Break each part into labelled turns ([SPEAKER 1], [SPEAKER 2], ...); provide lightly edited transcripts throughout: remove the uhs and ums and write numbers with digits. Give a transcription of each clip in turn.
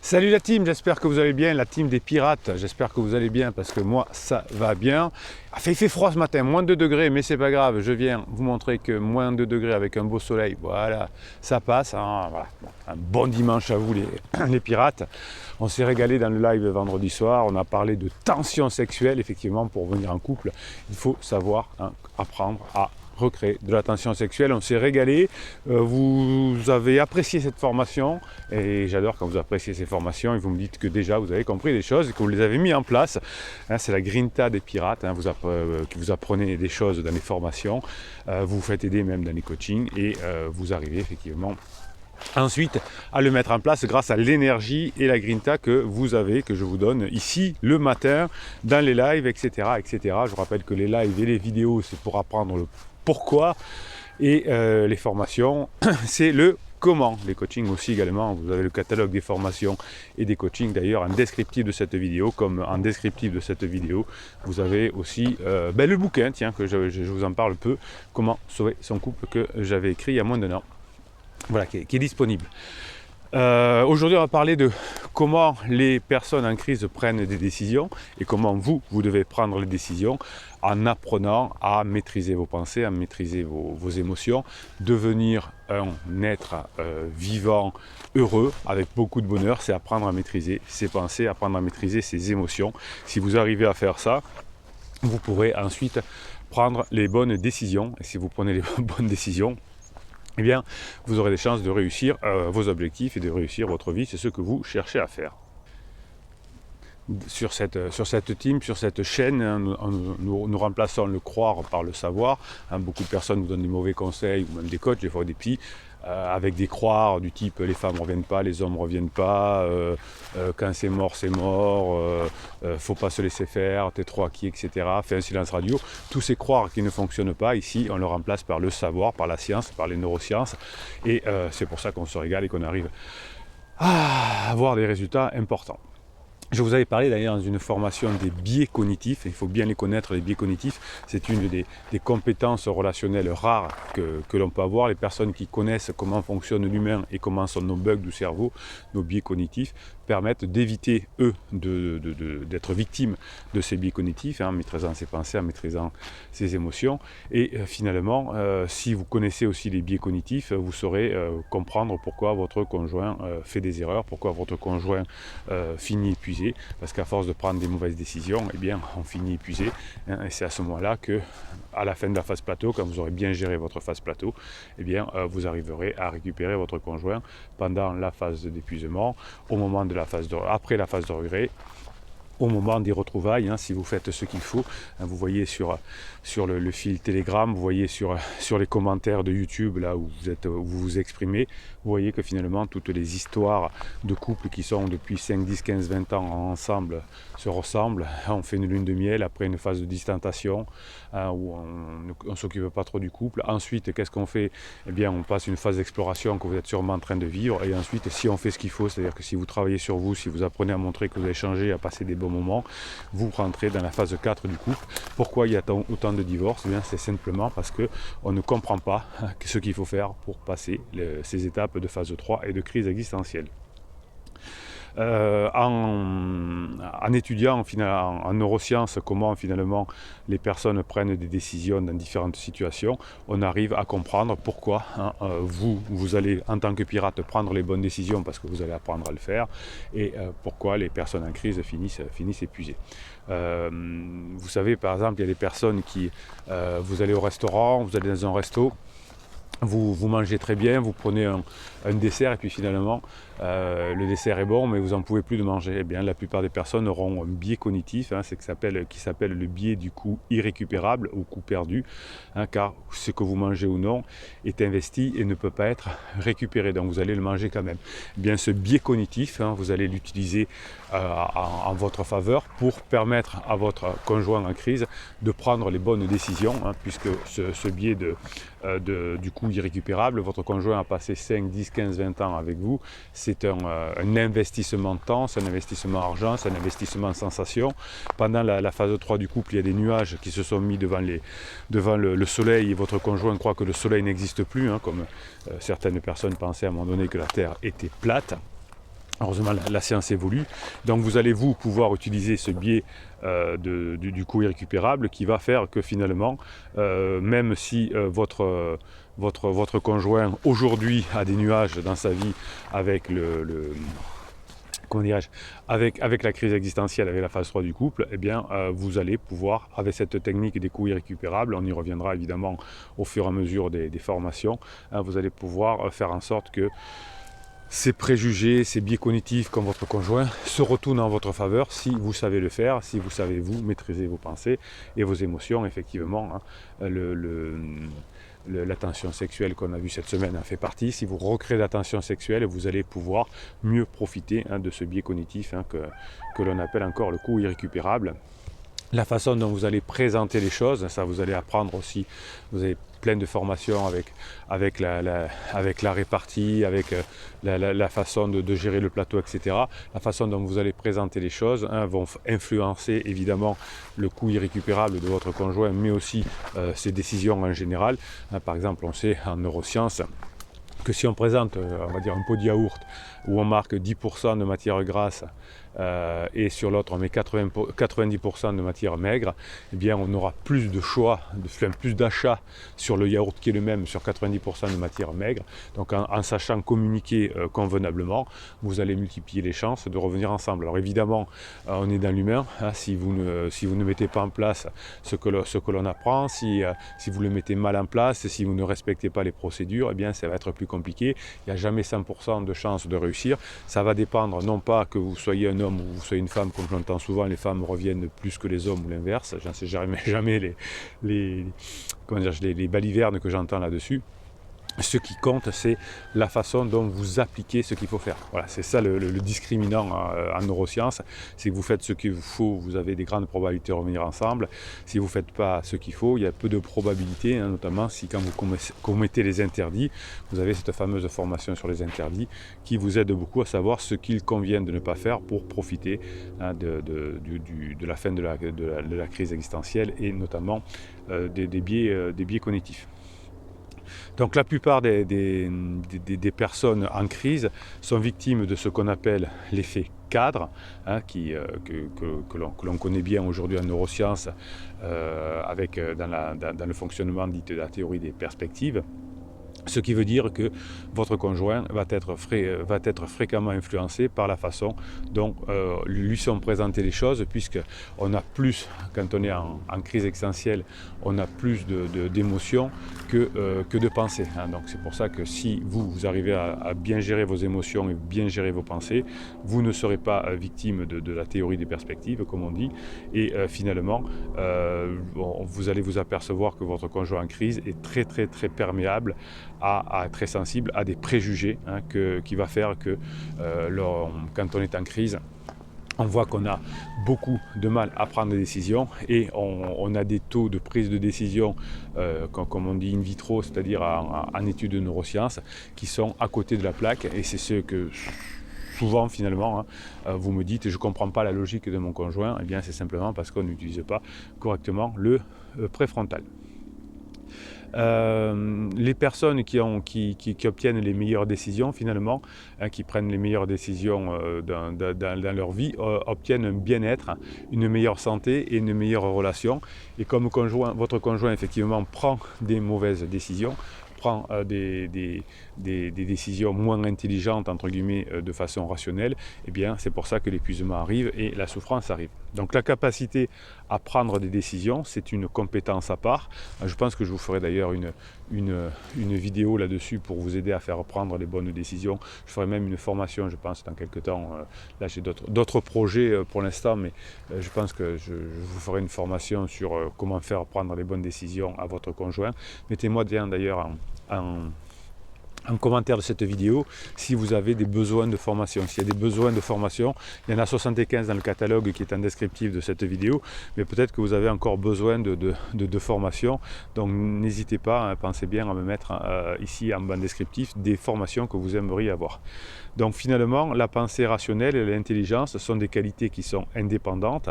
[SPEAKER 1] Salut la team, j'espère que vous allez bien, la team des pirates, j'espère que vous allez bien parce que moi ça va bien. Il fait froid ce matin, moins 2 degrés, mais c'est pas grave, je viens vous montrer que moins 2 degrés avec un beau soleil, voilà, ça passe. Hein, voilà. Un bon dimanche à vous les pirates. On s'est régalé dans le live vendredi soir, on a parlé de tension sexuelle, effectivement pour venir en couple, il faut savoir apprendre à recréer de la tension sexuelle. On s'est régalé, vous avez apprécié cette formation et j'adore quand vous appréciez ces formations et vous me dites que déjà vous avez compris des choses et que vous les avez mis en place. C'est la grinta des pirates, vous apprenez des choses dans les formations, vous vous faites aider même dans les coachings et vous arrivez effectivement ensuite à le mettre en place grâce à l'énergie et la grinta que vous avez, que je vous donne ici le matin dans les lives, etc. Je vous rappelle que les lives et les vidéos c'est pour apprendre le pourquoi et les formations c'est le comment. Les coachings aussi également, vous avez le catalogue des formations et des coachings d'ailleurs en descriptif de cette vidéo, comme en descriptif de cette vidéo vous avez aussi le bouquin, tiens, que je vous en parle peu, comment sauver son couple, que j'avais écrit il y a moins d'un an, voilà, qui est disponible. Aujourd'hui on va parler de comment les personnes en crise prennent des décisions et comment vous devez prendre les décisions en apprenant à maîtriser vos pensées, à maîtriser vos émotions, devenir un être vivant, heureux, avec beaucoup de bonheur. C'est apprendre à maîtriser ses pensées, apprendre à maîtriser ses émotions. Si vous arrivez à faire ça, vous pourrez ensuite prendre les bonnes décisions. Et si vous prenez les bonnes décisions, eh bien, vous aurez des chances de réussir vos objectifs et de réussir votre vie. C'est ce que vous cherchez à faire. Sur cette team, sur cette chaîne, nous remplaçons le croire par le savoir. Beaucoup de personnes nous donnent des mauvais conseils, ou même des coachs, des fois des petits, avec des croires du type les femmes ne reviennent pas, les hommes ne reviennent pas, quand c'est mort, faut pas se laisser faire, t'es trop acquis, etc. Fais un silence radio. Tous ces croires qui ne fonctionnent pas, ici, on le remplace par le savoir, par la science, par les neurosciences. Et c'est pour ça qu'on se régale et qu'on arrive à avoir des résultats importants. Je vous avais parlé d'ailleurs dans une formation des biais cognitifs, il faut bien les connaître, les biais cognitifs, c'est une des compétences relationnelles rares que l'on peut avoir. Les personnes qui connaissent comment fonctionne l'humain et comment sont nos bugs du cerveau, nos biais cognitifs, permettent d'éviter, eux, d'être victimes de ces biais cognitifs, en maîtrisant ses pensées, en maîtrisant ses émotions. Et finalement, si vous connaissez aussi les biais cognitifs, vous saurez comprendre pourquoi votre conjoint fait des erreurs, pourquoi votre conjoint finit épuisé. Parce qu'à force de prendre des mauvaises décisions, eh bien, on finit épuisé. Et c'est à ce moment-là que, à la fin de la phase plateau, quand vous aurez bien géré votre phase plateau, eh bien, vous arriverez à récupérer votre conjoint pendant la phase d'épuisement, au moment de après la phase de regret, au moment des retrouvailles, si vous faites ce qu'il faut. Vous voyez sur le fil Telegram, vous voyez sur les commentaires de YouTube, là où vous vous exprimez, vous voyez que finalement toutes les histoires de couples qui sont depuis 5, 10, 15, 20 ans ensemble se ressemblent. On fait une lune de miel, après une phase de distanciation, où on ne s'occupe pas trop du couple. Ensuite, qu'est-ce qu'on fait? Eh bien, on passe une phase d'exploration que vous êtes sûrement en train de vivre. Et ensuite, si on fait ce qu'il faut, c'est-à-dire que si vous travaillez sur vous, si vous apprenez à montrer que vous avez changé, à passer des bons moments, vous rentrez dans la phase 4 du couple. Pourquoi il y a autant de divorces? Eh bien, c'est simplement parce qu'on ne comprend pas ce qu'il faut faire pour passer ces étapes de phase 3 et de crise existentielle. En étudiant en neurosciences comment finalement les personnes prennent des décisions dans différentes situations, on arrive à comprendre pourquoi vous allez en tant que pirate prendre les bonnes décisions parce que vous allez apprendre à le faire et pourquoi les personnes en crise finissent épuisées. Vous savez, par exemple, il y a des personnes qui, vous allez au restaurant, vous allez dans un resto, vous mangez très bien, vous prenez un dessert et puis finalement le dessert est bon mais vous n'en pouvez plus de manger. Eh bien la plupart des personnes auront un biais cognitif, qui s'appelle le biais du coût irrécupérable ou coût perdu, car ce que vous mangez ou non est investi et ne peut pas être récupéré, donc vous allez le manger quand même. Eh bien ce biais cognitif, vous allez l'utiliser en votre faveur pour permettre à votre conjoint en crise de prendre les bonnes décisions, puisque ce biais du coût irrécupérable, votre conjoint a passé 5, 10, 15, 20 ans avec vous, c'est un investissement de temps, c'est un investissement argent, c'est un investissement sensation. Pendant la phase 3 du couple, il y a des nuages qui se sont mis devant le soleil et votre conjoint croit que le soleil n'existe plus, comme certaines personnes pensaient à un moment donné que la Terre était plate. Heureusement, la science évolue. Donc vous allez pouvoir utiliser ce biais du coût irrécupérable qui va faire que finalement, même si votre conjoint aujourd'hui a des nuages dans sa vie avec comment dirais-je, avec la crise existentielle, avec la phase 3 du couple, eh bien, vous allez pouvoir, avec cette technique des coûts irrécupérables, on y reviendra évidemment au fur et à mesure des formations, hein, vous allez pouvoir faire en sorte que ces préjugés, ces biais cognitifs comme votre conjoint se retournent en votre faveur si vous savez le faire, si vous savez vous maîtriser vos pensées et vos émotions. Effectivement, hein, la tension sexuelle qu'on a vue cette semaine en fait partie. Si vous recréez la tension sexuelle, vous allez pouvoir mieux profiter, hein, de ce biais cognitif, hein, que l'on appelle encore le coût irrécupérable. La façon dont vous allez présenter les choses, ça vous allez apprendre aussi, vous avez plein de formations avec la répartie, avec la façon de gérer le plateau, etc. La façon dont vous allez présenter les choses, hein, vont influencer évidemment le coût irrécupérable de votre conjoint, mais aussi ses décisions en général. Hein, par exemple, on sait en neurosciences que si on présente, on va dire, un pot de yaourt où on marque 10% de matière grasse et sur l'autre on met 90% de matière maigre, eh bien on aura plus de choix, plus d'achats sur le yaourt qui est le même sur 90% de matière maigre. Donc en sachant communiquer convenablement, vous allez multiplier les chances de revenir ensemble. Alors évidemment, on est dans l'humain, hein, si vous ne mettez pas en place ce que l'on apprend, si vous le mettez mal en place, si vous ne respectez pas les procédures, eh bien ça va être plus compliqué. Il n'y a jamais 100% de chances de réussir. Ça va dépendre, non pas que vous soyez un homme ou vous soyez une femme, comme j'entends souvent, les femmes reviennent plus que les hommes ou l'inverse. J'en sais jamais les balivernes que j'entends là-dessus. Ce qui compte, c'est la façon dont vous appliquez ce qu'il faut faire. Voilà, c'est ça le discriminant en neurosciences. Si vous faites ce qu'il vous faut, vous avez des grandes probabilités de revenir ensemble. Si vous ne faites pas ce qu'il faut, il y a peu de probabilités, hein, notamment si quand vous commettez les interdits, vous avez cette fameuse formation sur les interdits qui vous aide beaucoup à savoir ce qu'il convient de ne pas faire pour profiter, hein, de la fin de la crise existentielle et notamment des biais cognitifs. Donc la plupart des personnes en crise sont victimes de ce qu'on appelle l'effet cadre, hein, que l'on connaît bien aujourd'hui en neurosciences, dans le fonctionnement dit de la théorie des perspectives. Ce qui veut dire que votre conjoint va être fréquemment influencé par la façon dont lui sont présentées les choses, puisqu'on a plus, quand on est en crise existentielle, on a plus d'émotions que de pensées. Hein. Donc c'est pour ça que si vous arrivez à bien gérer vos émotions et bien gérer vos pensées, vous ne serez pas victime de la théorie des perspectives, comme on dit, et finalement, vous allez vous apercevoir que votre conjoint en crise est très très très perméable, très sensible à des préjugés, hein, qui va faire que quand on est en crise, on voit qu'on a beaucoup de mal à prendre des décisions et on a des taux de prise de décision, comme on dit in vitro, c'est-à-dire en études de neurosciences, qui sont à côté de la plaque, et c'est ce que souvent finalement, hein, vous me dites je ne comprends pas la logique de mon conjoint. Eh bien c'est simplement parce qu'on n'utilise pas correctement le préfrontal. Les personnes qui obtiennent les meilleures décisions finalement, hein, qui prennent les meilleures décisions dans leur vie, obtiennent un bien-être, une meilleure santé et une meilleure relation. Et comme votre conjoint effectivement prend des mauvaises décisions, prend des décisions moins intelligentes entre guillemets de façon rationnelle, eh bien c'est pour ça que l'épuisement arrive et la souffrance arrive. Donc la capacité à prendre des décisions, c'est une compétence à part. Je pense que je vous ferai d'ailleurs une vidéo là-dessus pour vous aider à faire prendre les bonnes décisions. Je ferai même une formation, je pense, dans quelques temps. Là j'ai d'autres projets pour l'instant, mais je pense que je vous ferai une formation sur comment faire prendre les bonnes décisions à votre conjoint. Mettez-moi d'ailleurs en commentaire de cette vidéo si vous avez des besoins de formation. S'il y a des besoins de formation, il y en a 75 dans le catalogue qui est en descriptif de cette vidéo, mais peut-être que vous avez encore besoin de formation, donc n'hésitez pas, hein, pensez bien à me mettre ici en bas descriptif des formations que vous aimeriez avoir. Donc finalement, la pensée rationnelle et l'intelligence sont des qualités qui sont indépendantes,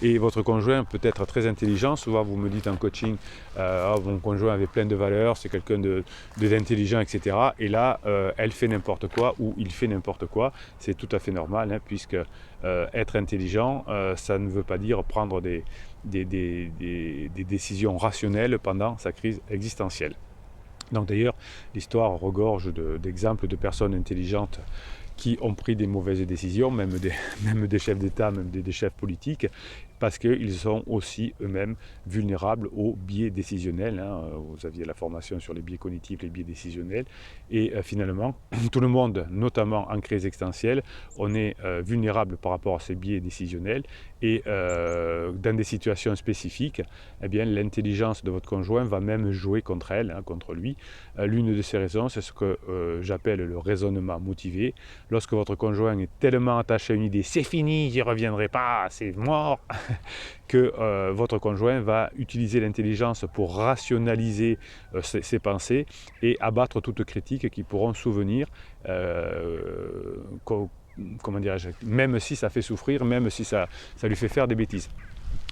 [SPEAKER 1] et votre conjoint peut être très intelligent. Souvent vous me dites en coaching, mon conjoint avait plein de valeurs, c'est quelqu'un d'intelligent, etc. quoi, et là, elle fait n'importe quoi ou il fait n'importe quoi. C'est tout à fait normal, hein, puisque être intelligent, ça ne veut pas dire prendre des décisions rationnelles pendant sa crise existentielle. Donc d'ailleurs, l'histoire regorge d'exemples de personnes intelligentes qui ont pris des mauvaises décisions, même des chefs d'État, même des chefs politiques, parce qu'ils sont aussi eux-mêmes vulnérables aux biais décisionnels. Hein. Vous aviez la formation sur les biais cognitifs, les biais décisionnels, et finalement, tout le monde, notamment en crise existentielle, on est vulnérable par rapport à ces biais décisionnels, et dans des situations spécifiques, eh bien, l'intelligence de votre conjoint va même jouer contre elle, hein, contre lui. L'une de ces raisons, c'est ce que j'appelle le raisonnement motivé. Lorsque votre conjoint est tellement attaché à une idée, c'est fini, j'y reviendrai pas, c'est mort, que votre conjoint va utiliser l'intelligence pour rationaliser ses pensées et abattre toute critique qui pourront souvenir, comment dirais-je, même si ça fait souffrir, même si ça lui fait faire des bêtises.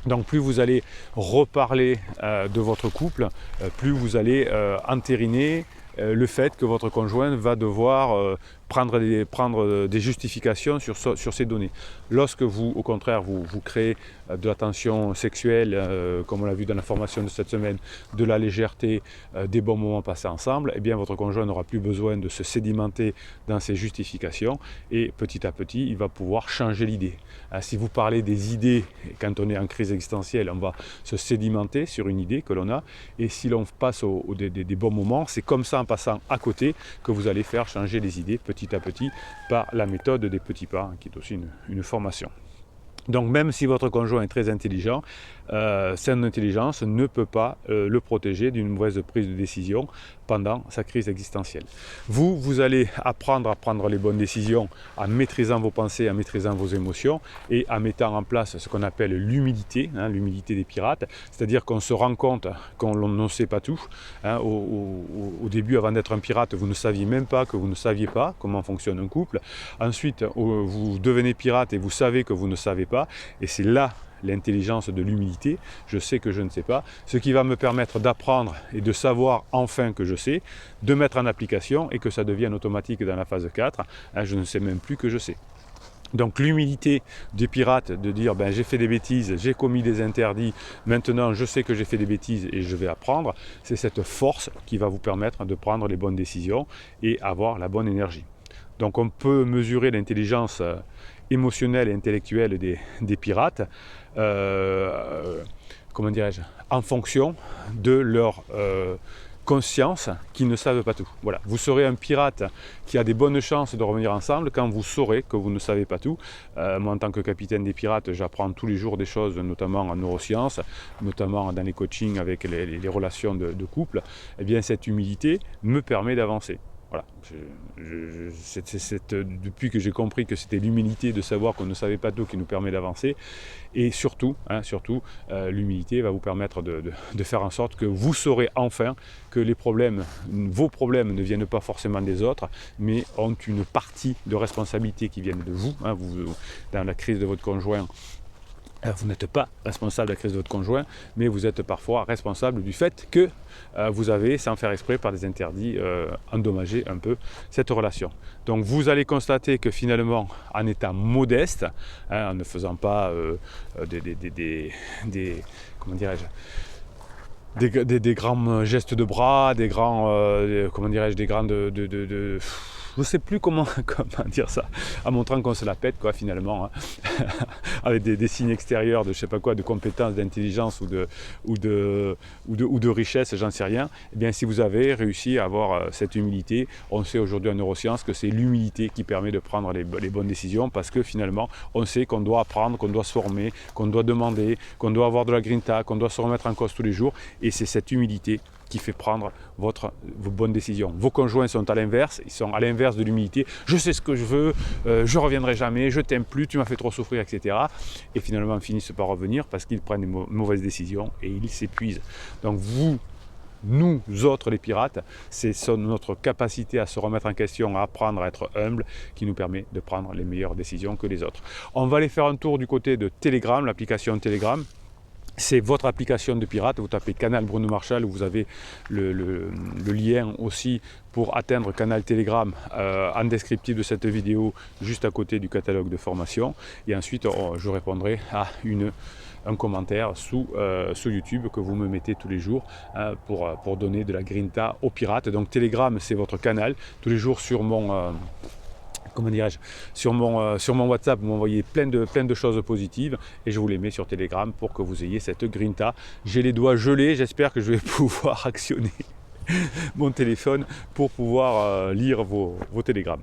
[SPEAKER 1] Donc plus vous allez reparler de votre couple, plus vous allez entériner le fait que votre conjoint va devoir prendre des justifications sur ces données. Lorsque vous, au contraire, vous créez de la tension sexuelle, comme on l'a vu dans la formation de cette semaine, de la légèreté, des bons moments passés ensemble, eh bien votre conjoint n'aura plus besoin de se sédimenter dans ses justifications, et petit à petit, il va pouvoir changer l'idée. Si vous parlez des idées, quand on est en crise existentielle, on va se sédimenter sur une idée que l'on a, et si l'on passe des bons moments, c'est comme ça, en passant à côté, que vous allez faire changer les idées petit à petit par la méthode des petits pas, qui est aussi une formation. Donc même si votre conjoint est très intelligent, son intelligence ne peut pas le protéger d'une mauvaise prise de décision pendant sa crise existentielle. Vous allez apprendre à prendre les bonnes décisions en maîtrisant vos pensées, en maîtrisant vos émotions et en mettant en place ce qu'on appelle l'humilité, hein, l'humilité des pirates, c'est-à-dire qu'on se rend compte qu'on ne sait pas tout. Hein, au début, avant d'être un pirate, vous ne saviez même pas que vous ne saviez pas comment fonctionne un couple. Ensuite, vous devenez pirate et vous savez que vous ne savez pas, et c'est là l'intelligence de l'humilité. Je sais que je ne sais pas, ce qui va me permettre d'apprendre et de savoir enfin que je sais, de mettre en application et que ça devienne automatique dans la phase 4. Hein, je ne sais même plus que je sais. Donc l'humilité des pirates, de dire ben, j'ai fait des bêtises, j'ai commis des interdits, maintenant je sais que j'ai fait des bêtises et je vais apprendre, c'est cette force qui va vous permettre de prendre les bonnes décisions et avoir la bonne énergie. Donc on peut mesurer l'intelligence émotionnelle et intellectuelle des pirates, comment dirais-je, en fonction de leur conscience qu'ils ne savent pas tout. Voilà. Vous serez un pirate qui a des bonnes chances de revenir ensemble quand vous saurez que vous ne savez pas tout. Moi, en tant que capitaine des pirates, j'apprends tous les jours des choses, notamment en neurosciences, notamment dans les coachings avec les relations de couple. Eh bien, cette humilité me permet d'avancer. Voilà. Depuis que j'ai compris que c'était l'humilité de savoir qu'on ne savait pas tout qui nous permet d'avancer, et surtout, l'humilité va vous permettre de faire en sorte que vous saurez enfin que vos problèmes ne viennent pas forcément des autres, mais ont une partie de responsabilité qui viennent de vous. Dans la crise de votre conjoint, vous n'êtes pas responsable de la crise de votre conjoint, mais vous êtes parfois responsable du fait que vous avez, sans faire exprès, par des interdits, endommagé un peu cette relation. Donc vous allez constater que finalement, en étant modeste, en ne faisant pas comment dirais-je, des grands gestes de bras, des grands, je ne sais plus comment dire ça, en montrant qu'on se la pète, quoi, finalement, hein. Avec des signes extérieurs de je sais pas quoi, de compétence, d'intelligence ou de richesse, j'en sais rien. Eh bien, si vous avez réussi à avoir cette humilité, on sait aujourd'hui en neurosciences que c'est l'humilité qui permet de prendre les bonnes décisions, parce que finalement, on sait qu'on doit apprendre, qu'on doit se former, qu'on doit demander, qu'on doit avoir de la grinta, qu'on doit se remettre en cause tous les jours, et c'est cette humilité qui fait prendre vos bonnes décisions. Vos conjoints sont à l'inverse, ils sont à l'inverse de l'humilité. Je sais ce que je veux, je ne reviendrai jamais, je t'aime plus, tu m'as fait trop souffrir, etc. Et finalement, ils finissent par revenir parce qu'ils prennent des mauvaises décisions et ils s'épuisent. Donc nous autres les pirates, c'est notre capacité à se remettre en question, à apprendre à être humble, qui nous permet de prendre les meilleures décisions que les autres. On va aller faire un tour du côté de Telegram, l'application Telegram. c'est votre application de pirate. Vous tapez Canal Bruno Marchal, où vous avez le lien aussi pour atteindre Canal Telegram en descriptif de cette vidéo, juste à côté du catalogue de formation. Et ensuite, je répondrai à un commentaire sous YouTube que vous me mettez tous les jours pour donner de la grinta aux pirates. Donc Telegram, c'est votre canal. Tous les jours sur mon... comment dirais-je, sur mon WhatsApp, vous m'envoyez plein de choses positives et je vous les mets sur Telegram pour que vous ayez cette grinta. J'ai les doigts gelés, j'espère que je vais pouvoir actionner mon téléphone pour pouvoir lire vos télégrammes.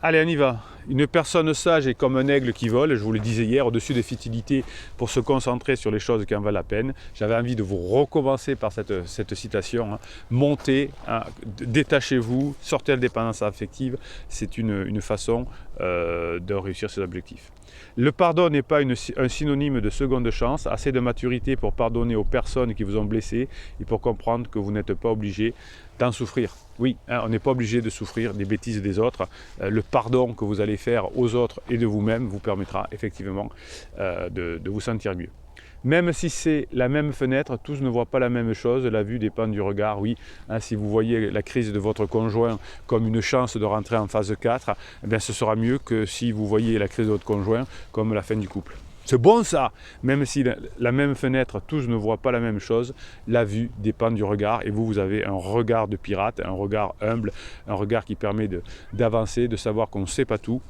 [SPEAKER 1] Allez, on y va. Une personne sage est comme un aigle qui vole, je vous le disais hier, au-dessus des futilités pour se concentrer sur les choses qui en valent la peine. J'avais envie de vous recommencer par cette citation. Hein. Montez, hein, détachez-vous, sortez de la dépendance affective. C'est une façon de réussir ses objectifs. Le pardon n'est pas un synonyme de seconde chance. Assez de maturité pour pardonner aux personnes qui vous ont blessé et pour comprendre que vous n'êtes pas obligé d'en souffrir. Oui, hein, on n'est pas obligé de souffrir des bêtises des autres. Le pardon que vous allez faire aux autres et de vous-même vous permettra effectivement de vous sentir mieux. Même si c'est la même fenêtre, tous ne voient pas la même chose, la vue dépend du regard, oui. Hein, si vous voyez la crise de votre conjoint comme une chance de rentrer en phase 4, eh bien, ce sera mieux que si vous voyez la crise de votre conjoint comme la fin du couple. C'est bon ça! Même si la même fenêtre, tous ne voient pas la même chose, la vue dépend du regard et vous avez un regard de pirate, un regard humble, un regard qui permet d'avancer, de savoir qu'on ne sait pas tout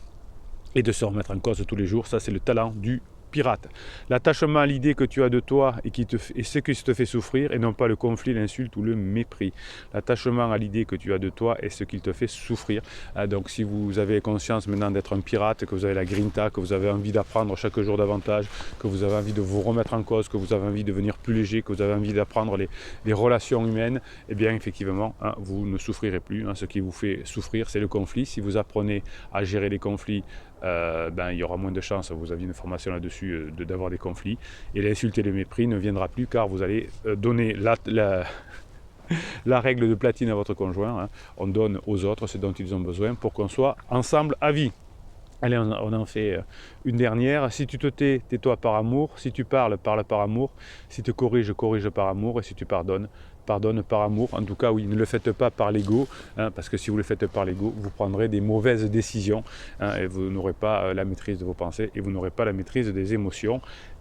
[SPEAKER 1] et de se remettre en cause tous les jours. Ça, c'est le talent du pirate. L'attachement à l'idée que tu as de toi et ce qui te fait souffrir et non pas le conflit, l'insulte ou le mépris. L'attachement à l'idée que tu as de toi est ce qui te fait souffrir. Donc si vous avez conscience maintenant d'être un pirate, que vous avez la grinta, que vous avez envie d'apprendre chaque jour davantage, que vous avez envie de vous remettre en cause, que vous avez envie de devenir plus léger, que vous avez envie d'apprendre les relations humaines, eh bien effectivement, hein, vous ne souffrirez plus. Hein. Ce qui vous fait souffrir, c'est le conflit. Si vous apprenez à gérer les conflits, il y aura moins de chances, vous aviez une formation là-dessus, d'avoir des conflits. Et l'insulte et le mépris ne viendra plus car vous allez donner la règle de platine à votre conjoint. Hein. On donne aux autres ce dont ils ont besoin pour qu'on soit ensemble à vie. Allez, on en fait une dernière. Si tu te tais, tais-toi par amour. Si tu parles, parle par amour. Si tu corriges, corrige par amour. Et si tu pardonnes, pardonne par amour. En tout cas, oui, ne le faites pas par l'ego, hein, parce que si vous le faites par l'ego, vous prendrez des mauvaises décisions, hein, et vous n'aurez pas la maîtrise de vos pensées et vous n'aurez pas la maîtrise des émotions.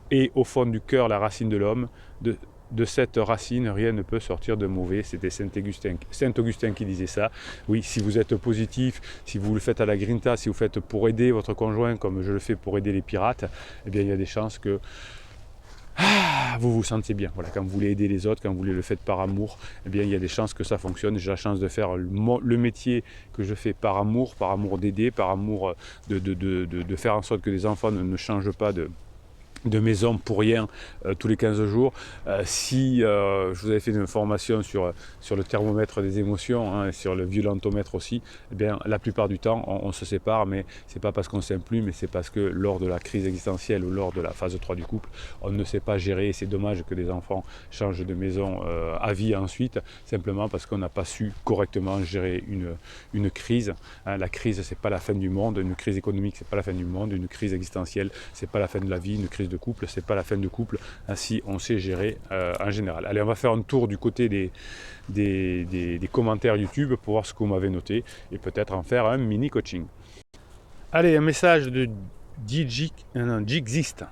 [SPEAKER 1] Et au fond du cœur, la racine de l'homme, de cette racine, rien ne peut sortir de mauvais. C'était Saint-Augustin qui disait ça. Oui, si vous êtes positif, si vous le faites à la grinta, si vous faites pour aider votre conjoint, comme je le fais pour aider les pirates, eh bien, il y a des chances que vous vous sentez bien. Voilà, quand vous voulez aider les autres, quand vous le faites par amour, eh bien, il y a des chances que ça fonctionne. J'ai la chance de faire le métier que je fais par amour d'aider, par amour de faire en sorte que les enfants ne changent pas de maison pour rien tous les 15 jours. Si je vous avais fait une formation sur le thermomètre des émotions, hein, et sur le violentomètre aussi, eh bien, la plupart du temps on se sépare, mais c'est pas parce qu'on s'aime plus, mais c'est parce que lors de la crise existentielle ou lors de la phase 3 du couple, on ne sait pas gérer. C'est dommage que des enfants changent de maison à vie ensuite, simplement parce qu'on n'a pas su correctement gérer une crise. Hein, la crise, c'est pas la fin du monde. Une crise économique, c'est pas la fin du monde. Une crise existentielle, c'est pas la fin de la vie. Une crise de couple, c'est pas la fin de couple, ainsi on sait gérer en général. Allez, on va faire un tour du côté des commentaires YouTube pour voir ce que vous m'avez noté et peut-être en faire un mini coaching. Allez, un message de Gixist.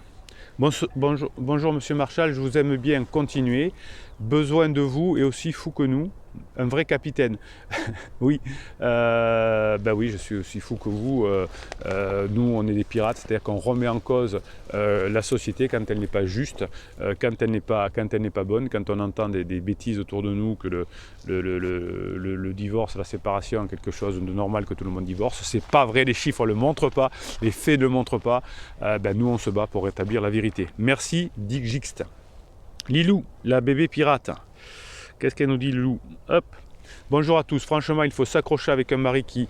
[SPEAKER 1] Bonjour Monsieur Marchal, je vous aime bien, continuez. Besoin de vous et aussi fou que nous. Un vrai capitaine. Oui, oui, je suis aussi fou que vous. Nous, on est des pirates, c'est-à-dire qu'on remet en cause la société quand elle n'est pas juste, quand elle n'est pas bonne, quand on entend des bêtises autour de nous, que le divorce, la séparation est quelque chose de normal, que tout le monde divorce. C'est pas vrai, les chiffres ne le montrent pas, les faits ne le montrent pas. Nous, on se bat pour rétablir la vérité. Merci, Dick Gixte. Lilou, la bébé pirate. Qu'est-ce qu'elle nous dit, Lilou? Hop. Bonjour à tous. Franchement, il faut s'accrocher avec un mari qui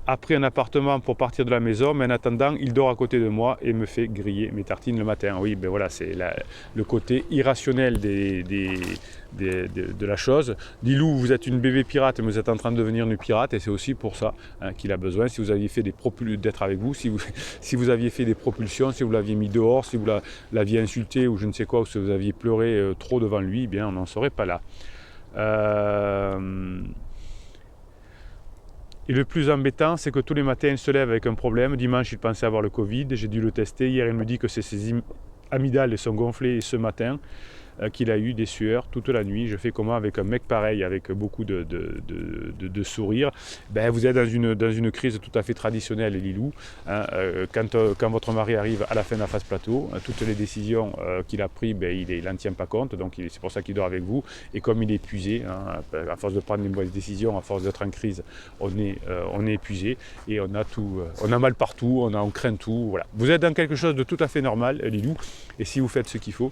[SPEAKER 1] a pris un appartement pour partir de la maison, mais en attendant, il dort à côté de moi et me fait griller mes tartines le matin. Oui, ben voilà, c'est le côté irrationnel de la chose. Lilou, vous êtes une bébé pirate, mais vous êtes en train de devenir une pirate, et c'est aussi pour ça qu'il a besoin. Si vous aviez fait d'être avec vous, si vous aviez fait des propulsions, si vous l'aviez mis dehors, si vous l'aviez insulté ou je ne sais quoi, ou si vous aviez pleuré trop devant lui, eh bien on n'en serait pas là. Et le plus embêtant, c'est que tous les matins, il se lève avec un problème. Dimanche, il pensait avoir le Covid. J'ai dû le tester. Hier, il me dit que ses amygdales sont gonflées. Et ce matin, qu'il a eu des sueurs toute la nuit. Je fais comment avec un mec pareil, avec beaucoup de sourire. Ben, vous êtes dans une crise tout à fait traditionnelle, Lilou. Quand votre mari arrive à la fin de la phase plateau, toutes les décisions qu'il a prises, ben, il n'en tient pas compte. Donc c'est pour ça qu'il dort avec vous. Et comme il est épuisé, à force de prendre des mauvaises décisions, à force d'être en crise, on est épuisé et on a mal partout, on craint tout. Voilà. Vous êtes dans quelque chose de tout à fait normal, Lilou. Et si vous faites ce qu'il faut,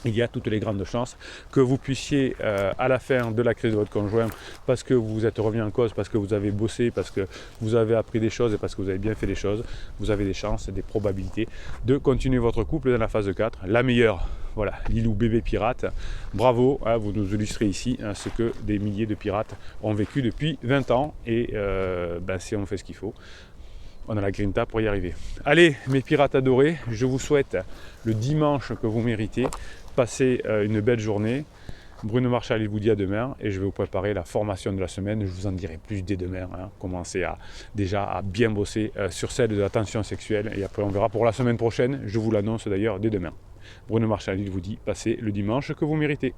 [SPEAKER 1] il y a toutes les grandes chances que vous puissiez, à la fin de la crise de votre conjoint, parce que vous vous êtes remis en cause, parce que vous avez bossé, parce que vous avez appris des choses et parce que vous avez bien fait les choses, vous avez des chances, des probabilités de continuer votre couple dans la phase 4. La meilleure, voilà, Lilou bébé pirate. Bravo, vous nous illustrez ici ce que des milliers de pirates ont vécu depuis 20 ans. Et si on fait ce qu'il faut, on a la grinta pour y arriver. Allez, mes pirates adorés, je vous souhaite le dimanche que vous méritez. Passez une belle journée. Bruno Marchal, il vous dit à demain et je vais vous préparer la formation de la semaine. Je vous en dirai plus dès demain. Commencez déjà à bien bosser sur celle de la tension sexuelle et après on verra pour la semaine prochaine. Je vous l'annonce d'ailleurs dès demain. Bruno Marchal, il vous dit passez le dimanche que vous méritez.